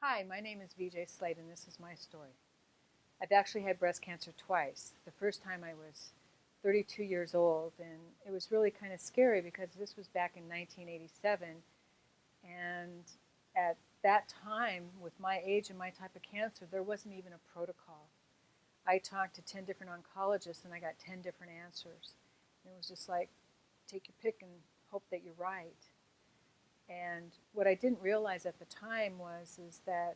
Hi, my name is VJ Sleight, and this is my story. I've actually had breast cancer twice. The first time I was 32 years old, and it was really kind of scary because this was back in 1987, and at that time, with my age and my type of cancer, there wasn't even a protocol. I talked to 10 different oncologists, and I got 10 different answers. And it was just like, take your pick and hope that you're right. And what I didn't realize at the time is that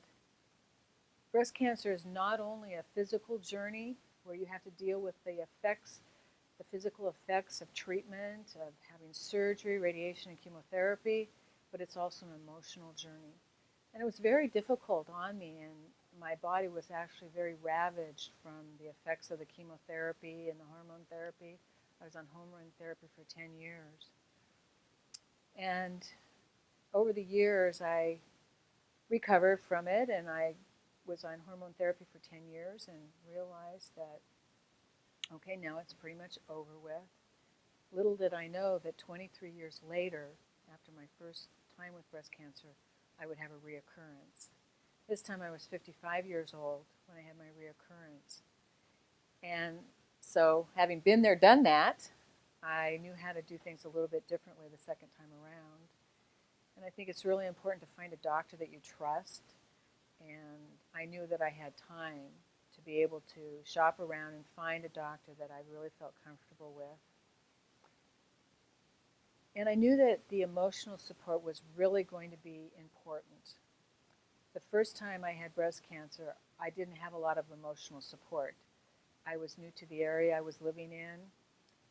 breast cancer is not only a physical journey where you have to deal with the effects, the physical effects of treatment, of having surgery, radiation, and chemotherapy, but it's also an emotional journey. And it was very difficult on me, and my body was actually very ravaged from the effects of the chemotherapy and the hormone therapy. I was on hormone therapy for 10 years. And over the years, I recovered from it, and I was on hormone therapy for 10 years and realized that, okay, now it's pretty much over with. Little did I know that 23 years later, after my first time with breast cancer, I would have a reoccurrence. This time I was 55 years old when I had my reoccurrence. And so, having been there, done that, I knew how to do things a little bit differently the second time around. And I think it's really important to find a doctor that you trust. And I knew that I had time to be able to shop around and find a doctor that I really felt comfortable with. And I knew that the emotional support was really going to be important. The first time I had breast cancer, I didn't have a lot of emotional support. I was new to the area I was living in.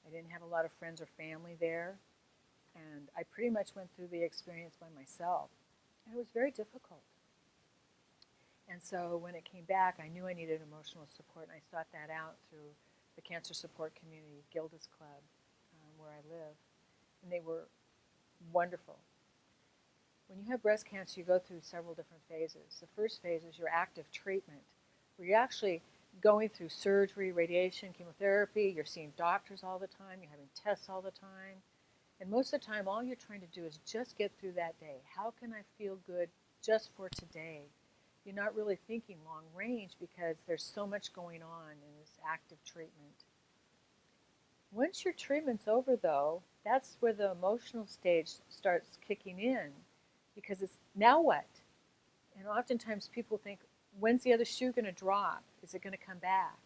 I didn't have a lot of friends or family there. And I pretty much went through the experience by myself. And it was very difficult. And so when it came back, I knew I needed emotional support, and I sought that out through the cancer support community, Gilda's Club, where I live. And they were wonderful. When you have breast cancer, you go through several different phases. The first phase is your active treatment, where you're actually going through surgery, radiation, chemotherapy. You're seeing doctors all the time. You're having tests all the time. And most of the time, all you're trying to do is just get through that day. How can I feel good just for today? You're not really thinking long range because there's so much going on in this active treatment. Once your treatment's over, though, that's where the emotional stage starts kicking in, because it's now what? And oftentimes people think, when's the other shoe going to drop? Is it going to come back?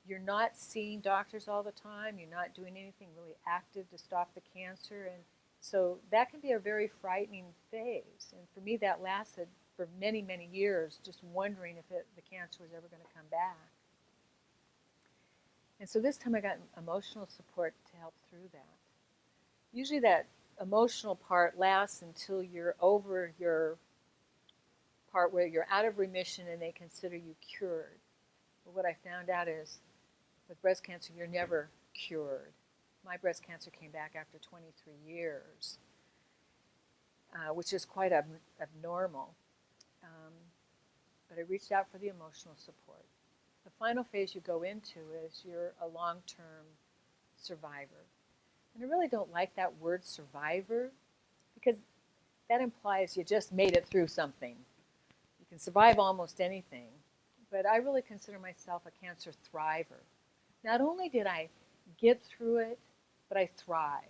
You're not seeing doctors all the time. You're not doing anything really active to stop the cancer. And so that can be a very frightening phase. And for me, that lasted for many, many years, just wondering if the cancer was ever going to come back. And so this time I got emotional support to help through that. Usually that emotional part lasts until you're over your part where you're out of remission and they consider you cured. But what I found out is with breast cancer, you're never cured. My breast cancer came back after 23 years, which is quite abnormal. But I reached out for the emotional support. The final phase you go into is you're a long-term survivor. And I really don't like that word survivor because that implies you just made it through something. You can survive almost anything. But I really consider myself a cancer thriver. Not only did I get through it, but I thrived.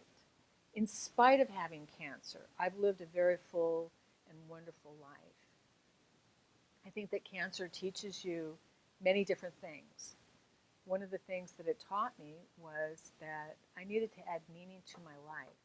In spite of having cancer, I've lived a very full and wonderful life. I think that cancer teaches you many different things. One of the things that it taught me was that I needed to add meaning to my life.